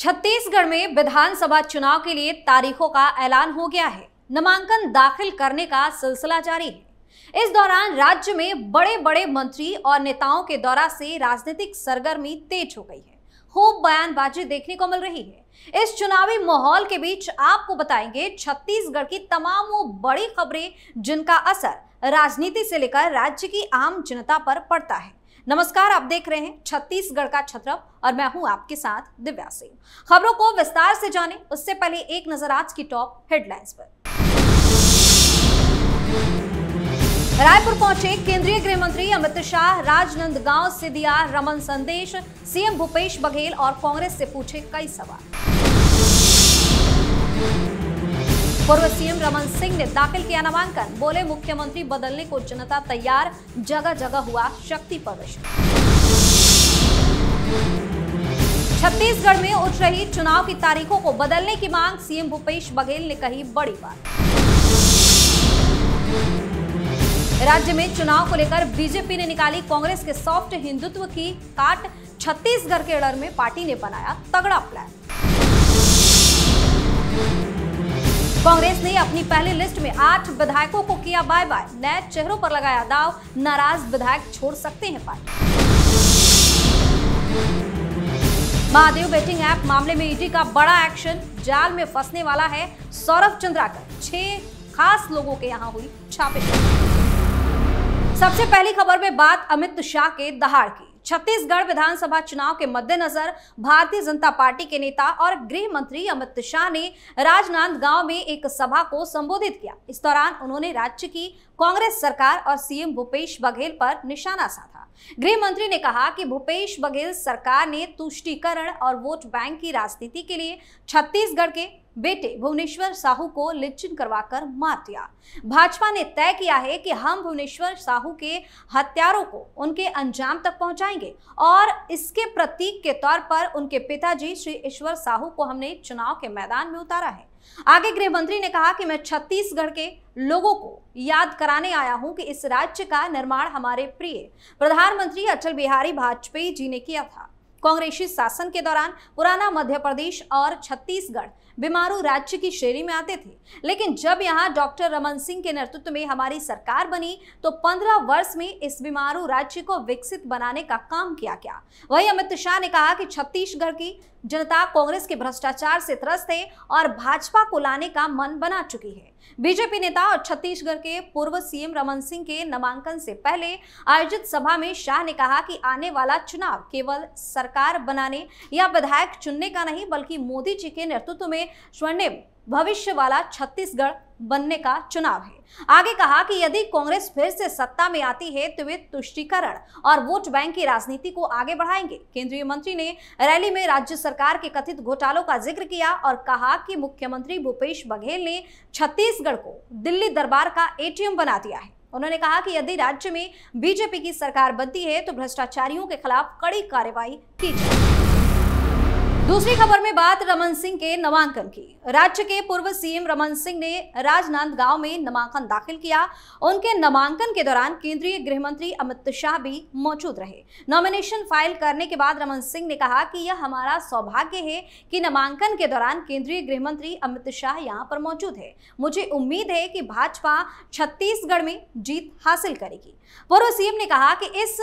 छत्तीसगढ़ में विधानसभा चुनाव के लिए तारीखों का ऐलान हो गया है। नामांकन दाखिल करने का सिलसिला जारी है। इस दौरान राज्य में बड़े बड़े मंत्री और नेताओं के दौरा से राजनीतिक सरगर्मी तेज हो गई है। खूब बयानबाजी देखने को मिल रही है। इस चुनावी माहौल के बीच आपको बताएंगे छत्तीसगढ़ की तमाम वो बड़ी खबरें जिनका असर राजनीति से लेकर राज्य की आम जनता पर पड़ता है। नमस्कार, आप देख रहे हैं छत्तीसगढ़ का छत्रप और मैं हूं आपके साथ दिव्या सिंह। खबरों को विस्तार से जानें उससे पहले एक नजर आज की टॉप हेडलाइंस पर। रायपुर पहुंचे केंद्रीय गृह मंत्री अमित शाह, राजनांदगांव से दिया रमन संदेश, सीएम भूपेश बघेल और कांग्रेस से पूछे कई सवाल। पूर्व सीएम रमन सिंह ने दाखिल किया नामांकन, बोले मुख्यमंत्री बदलने को जनता तैयार, जगह जगह हुआ शक्ति प्रदर्शन। छत्तीसगढ़ में उठ रही चुनाव की तारीखों को बदलने की मांग, सीएम भूपेश बघेल ने कही बड़ी बात। राज्य में चुनाव को लेकर बीजेपी ने निकाली कांग्रेस के सॉफ्ट हिंदुत्व की काट, छत्तीसगढ़ के एड़र में पार्टी ने बनाया तगड़ा प्लान। कांग्रेस ने अपनी पहली लिस्ट में 8 विधायकों को किया बाय बाय, नए चेहरों पर लगाया दाव, नाराज विधायक छोड़ सकते हैं पार्टी। महादेव बेटिंग ऐप मामले में ईडी का बड़ा एक्शन, जाल में फंसने वाला है सौरभ चंद्राकर, 6 खास लोगों के यहां हुई छापेमारी। सबसे पहली खबर में बात अमित शाह के दहाड़ की। छत्तीसगढ़ विधानसभा चुनाव के मद्देनजर भारतीय जनता पार्टी के नेता और गृह मंत्री अमित शाह ने राजनांदगांव में एक सभा को संबोधित किया। इस दौरान उन्होंने राज्य की कांग्रेस सरकार और सीएम भूपेश बघेल पर निशाना साधा। गृह मंत्री ने कहा कि भूपेश बघेल सरकार ने तुष्टीकरण और वोट बैंक की राजनीति के लिए छत्तीसगढ़ के बेटे भुवनेश्वर साहू को लिंचिंग करवाकर मार दिया। भाजपा ने तय किया है कि हम भुवनेश्वर साहू के हत्यारों को उनके अंजाम तक पहुंचाएंगे और इसके प्रतीक के तौर पर उनके पिताजी श्री ईश्वर साहू को हमने चुनाव के मैदान में उतारा है। आगे गृह मंत्री ने कहा कि मैं छत्तीसगढ़ के लोगों को याद कराने आया हूं कि इस राज्य का निर्माण हमारे प्रिय प्रधानमंत्री अटल बिहारी वाजपेयी जी ने किया था। कांग्रेसी शासन के दौरान पुराना मध्य प्रदेश और छत्तीसगढ़ बीमारू राज्य की श्रेणी में आते थे, लेकिन जब यहां डॉक्टर रमन सिंह के नेतृत्व में हमारी सरकार बनी तो 15 वर्ष में इस बीमारू राज्य को विकसित बनाने का काम किया गया। वहीं अमित शाह ने कहा कि छत्तीसगढ़ की जनता कांग्रेस के भ्रष्टाचार से त्रस्त है और भाजपा को लाने का मन बना चुकी है। बीजेपी नेता और छत्तीसगढ़ के पूर्व सीएम रमन सिंह के नामांकन से पहले आयोजित सभा में शाह ने कहा कि आने वाला चुनाव केवल सरकार बनाने या विधायक चुनने का नहीं, बल्कि मोदी जी के नेतृत्व में स्वर्णिम भविष्य वाला छत्तीसगढ़ बनने का चुनाव है। आगे कहा कि यदि कांग्रेस फिर से सत्ता में आती है तो वे तुष्टीकरण और वोट बैंक की राजनीति को आगे बढ़ाएंगे। केंद्रीय मंत्री ने रैली में राज्य सरकार के कथित घोटालों का जिक्र किया और कहा कि मुख्यमंत्री भूपेश बघेल ने छत्तीसगढ़ को दिल्ली दरबार का एटीएम बना दिया है। उन्होंने कहा कि यदि राज्य में बीजेपी की सरकार बनती है तो भ्रष्टाचारियों के खिलाफ कड़ी कार्रवाई की जाएगी। दूसरी खबर में बात रमन सिंह के नामांकन की। राज्य के पूर्व सीएम रमन सिंह ने राजनांदगांव में नामांकन दाखिल किया। उनके नामांकन के दौरान केंद्रीय गृह मंत्री अमित शाह भी मौजूद रहे। नॉमिनेशन फाइल करने के बाद रमन सिंह ने कहा कि यह हमारा सौभाग्य है कि नामांकन के दौरान केंद्रीय गृह मंत्री अमित शाह यहां पर मौजूद है। मुझे उम्मीद है कि भाजपा छत्तीसगढ़ में जीत हासिल करेगी। पूर्व सीएम ने कहा कि इस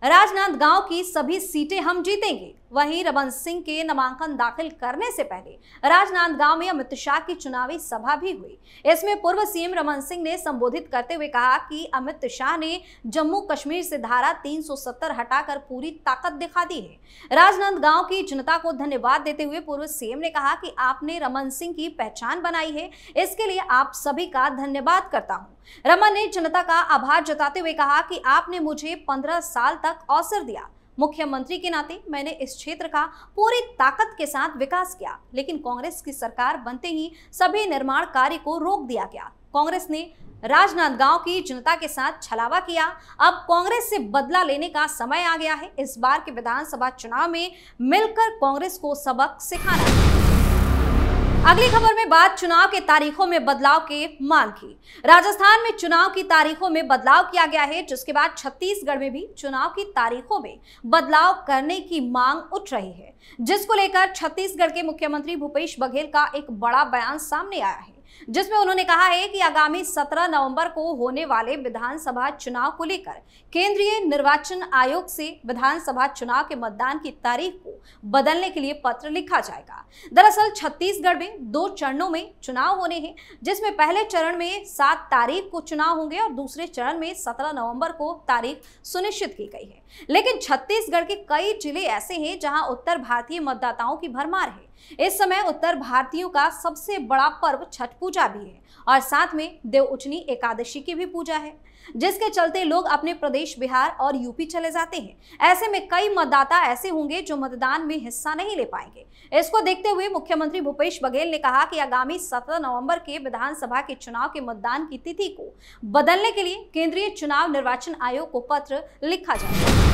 राजनांदगांव की सभी सीटें हम जीतेंगे। वहीं रमन सिंह के नामांकन दाखिल करने से पहले राजनांदगांव में अमित शाह की चुनावी सभा भी हुई। इसमें पूर्व सीएम रमन सिंह ने संबोधित करते हुए कहा कि अमित शाह ने जम्मू कश्मीर से धारा 370 हटाकर पूरी ताकत दिखा दी है। राजनांदगांव की जनता को धन्यवाद देते हुए पूर्व सीएम ने कहा कि आपने रमन सिंह की पहचान बनाई है, इसके लिए आप सभी का धन्यवाद करता हूँ। रमन ने जनता का आभार जताते हुए कहा कि आपने मुझे 15 साल तक अवसर दिया। मुख्यमंत्री के नाते मैंने इस क्षेत्र का पूरी ताकत के साथ विकास किया, लेकिन कांग्रेस की सरकार बनते ही सभी निर्माण कार्य को रोक दिया गया। कांग्रेस ने राजनांदगांव की जनता के साथ छलावा किया। अब कांग्रेस से बदला लेने का समय आ गया है। इस बार के विधानसभा चुनाव में मिलकर कांग्रेस को सबक सिखाना है। अगली खबर में बात चुनाव के तारीखों में बदलाव के मांग की। राजस्थान में चुनाव की तारीखों में बदलाव किया गया है, जिसके बाद छत्तीसगढ़ में भी चुनाव की तारीखों में बदलाव करने की मांग उठ रही है, जिसको लेकर छत्तीसगढ़ के मुख्यमंत्री भूपेश बघेल का एक बड़ा बयान सामने आया है, जिसमें उन्होंने कहा है कि आगामी 17 नवंबर को होने वाले विधानसभा चुनाव को लेकर केंद्रीय निर्वाचन आयोग से विधानसभा चुनाव के मतदान की तारीख को बदलने के लिए पत्र लिखा जाएगा। दरअसल छत्तीसगढ़ में 2 चरणों में चुनाव होने हैं, जिसमें पहले चरण में 7 तारीख को चुनाव होंगे और दूसरे चरण में 17 नवंबर को तारीख सुनिश्चित की गई है। लेकिन छत्तीसगढ़ के कई जिले ऐसे हैं जहां उत्तर भारतीय मतदाताओं की भरमार है। इस समय उत्तर भारतीयों का सबसे बड़ा पर्व छठ पूजा भी है और साथ में देवउठनी एकादशी की भी पूजा है, जिसके चलते लोग अपने प्रदेश बिहार और यूपी चले जाते हैं। ऐसे में कई मतदाता ऐसे होंगे जो मतदान में हिस्सा नहीं ले पाएंगे। इसको देखते हुए मुख्यमंत्री भूपेश बघेल ने कहा कि आगामी 17 नवंबर के विधानसभा के चुनाव के मतदान की तिथि को बदलने के लिए केंद्रीय चुनाव निर्वाचन आयोग को पत्र लिखा जाएगा।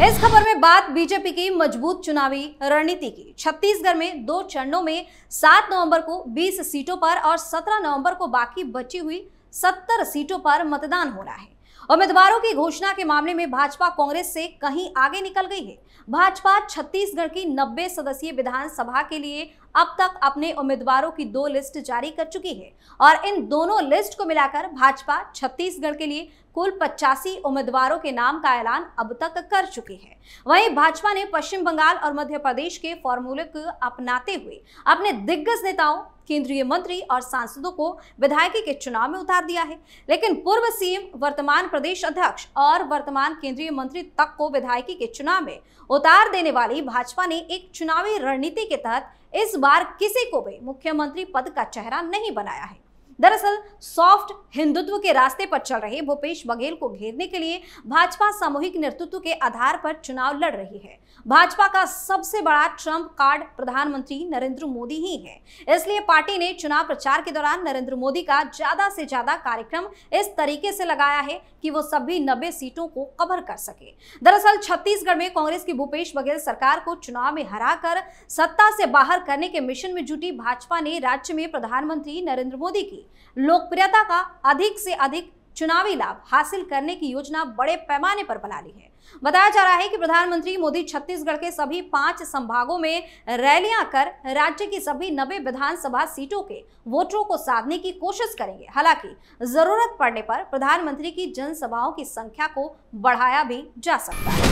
इस खबर में बात बीजेपी की मजबूत चुनावी रणनीति की। छत्तीसगढ़ में 2 चरणों में 7 नवंबर को 20 सीटों पर और 17 नवंबर को बाकी बची हुई 70 सीटों पर मतदान होना है। उम्मीदवारों की घोषणा के मामले में भाजपा कांग्रेस से कहीं आगे निकल गई है। भाजपा छत्तीसगढ़ की 90 सदस्यीय विधानसभा के लिए अब तक अपने उम्मीदवारों की 2 लिस्ट जारी कर चुकी है और इन दोनों लिस्ट को मिलाकर भाजपा छत्तीसगढ़ के लिए कुल 85 उम्मीदवारों के नाम का ऐलान अब तक कर चुकी है। वहीं भाजपा ने पश्चिम बंगाल और मध्य प्रदेश के फॉर्मूले को अपनाते हुए अपने दिग्गज नेताओं, केंद्रीय मंत्री और सांसदों को विधायकी के चुनाव में उतार दिया है। लेकिन पूर्व सीएम, वर्तमान प्रदेश अध्यक्ष और वर्तमान केंद्रीय मंत्री तक को विधायकी के चुनाव में उतार देने वाली भाजपा ने एक चुनावी रणनीति के तहत इस बार किसी को भी मुख्यमंत्री पद का चेहरा नहीं बनाया है। दरअसल सॉफ्ट हिंदुत्व के रास्ते पर चल रहे भूपेश बघेल को घेरने के लिए भाजपा सामूहिक नेतृत्व के आधार पर चुनाव लड़ रही है। भाजपा का सबसे बड़ा ट्रम्प कार्ड प्रधानमंत्री नरेंद्र मोदी ही है। इसलिए पार्टी ने चुनाव प्रचार के दौरान नरेंद्र मोदी का ज्यादा से ज्यादा कार्यक्रम इस तरीके से लगाया है कि वो सभी 90 सीटों को कवर कर सके। दरअसल छत्तीसगढ़ में कांग्रेस की भूपेश बघेल सरकार को चुनाव में हराकर सत्ता से बाहर करने के मिशन में जुटी भाजपा ने राज्य में प्रधानमंत्री नरेंद्र मोदी की लोकप्रियता का अधिक से अधिक चुनावी लाभ हासिल करने की योजना बड़े पैमाने पर बना ली है। बताया जा रहा है कि प्रधानमंत्री मोदी छत्तीसगढ़ के सभी 5 संभागों में रैलियां कर राज्य की सभी 90 विधानसभा सीटों के वोटरों को साधने की कोशिश करेंगे। हालांकि जरूरत पड़ने पर प्रधानमंत्री की जनसभाओं की संख्या को बढ़ाया भी जा सकता है।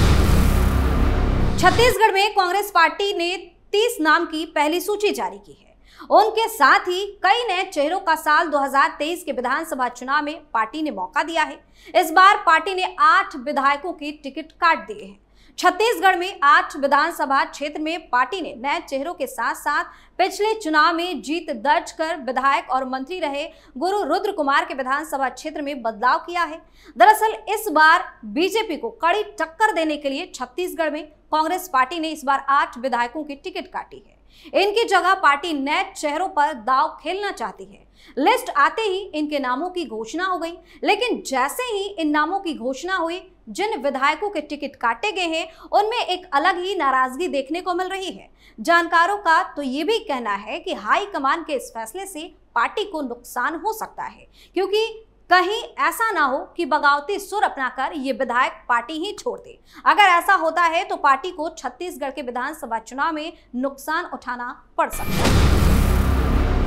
छत्तीसगढ़ में कांग्रेस पार्टी ने 30 नाम की पहली सूची जारी की है। उनके साथ ही कई नए चेहरों का साल 2023 के विधानसभा चुनाव में पार्टी ने मौका दिया है। इस बार पार्टी ने 8 विधायकों की टिकट काट दिए हैं। छत्तीसगढ़ में 8 विधानसभा क्षेत्र में पार्टी ने नए चेहरों के साथ साथ पिछले चुनाव में जीत दर्ज कर विधायक और मंत्री रहे गुरु रुद्र कुमार के विधानसभा क्षेत्र में बदलाव किया है। दरअसल इस बार बीजेपी को कड़ी टक्कर देने के लिए छत्तीसगढ़ में कांग्रेस पार्टी ने इस बार 8 विधायकों की टिकट काटी है। इनकी जगह पार्टी नए चेहरों पर दांव खेलना चाहती है। लिस्ट आते ही इनके नामों की घोषणा हो गई, लेकिन जैसे ही इन नामों की घोषणा हुई, जिन विधायकों के टिकट काटे गए हैं उनमें एक अलग ही नाराजगी देखने को मिल रही है। जानकारों का तो ये भी कहना है कि हाईकमान के इस फैसले से पार्टी को नुकसान हो सकता है, क्योंकि कहीं ऐसा ना हो कि बगावती सुर अपनाकर ये विधायक पार्टी ही छोड़ दे। अगर ऐसा होता है तो पार्टी को छत्तीसगढ़ के विधानसभा चुनाव में नुकसान उठाना पड़ सकता है।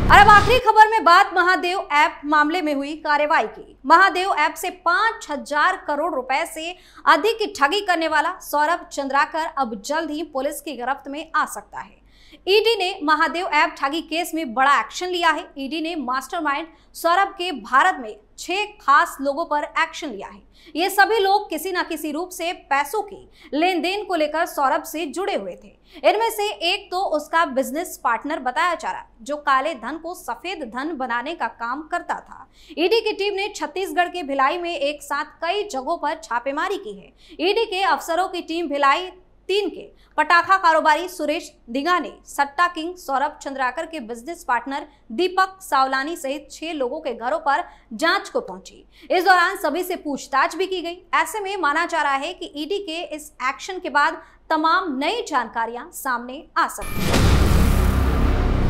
और अब आखिरी खबर में बात महादेव ऐप मामले में हुई कार्रवाई की। महादेव ऐप से 5000 करोड़ रुपए से अधिक की ठगी करने वाला सौरभ चंद्राकर अब जल्द ही पुलिस की गिरफ्त में आ सकता है। ईडी ने महादेव ऐप ठगी केस में बड़ा एक्शन लिया है। ईडी ने मास्टरमाइंड सौरभ के भारत में 6 खास लोगों पर एक्शन लिया है। ये सभी लोग किसी न किसी रूप से पैसों की लेन देन को लेकर सौरभ से जुड़े हुए थे। इनमें से एक तो उसका बिजनेस पार्टनर बताया जा रहा, जो काले धन को सफेद धन बनाने का काम करता था। ईडी की टीम ने छत्तीसगढ़ के भिलाई में एक साथ कई जगहों पर छापेमारी की है। ईडी के अफसरों की टीम भिलाई 3 के पटाखा कारोबारी सुरेश दिघा ने सट्टा किंग सौरभ चंद्राकर के बिजनेस पार्टनर दीपक सावलानी सहित 6 लोगों के घरों पर जांच को पहुंची। इस दौरान सभी से पूछताछ भी की गई। ऐसे में माना जा रहा है कि ईडी के इस एक्शन के बाद तमाम नई जानकारियां सामने आ सकती हैं।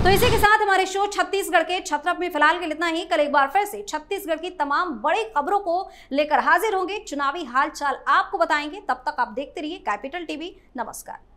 तो इसी के साथ हमारे शो छत्तीसगढ़ के छत्रप में फिलहाल के लिए इतना ही। कल एक बार फिर से छत्तीसगढ़ की तमाम बड़ी खबरों को लेकर हाजिर होंगे, चुनावी हालचाल आपको बताएंगे। तब तक आप देखते रहिए कैपिटल टीवी। नमस्कार।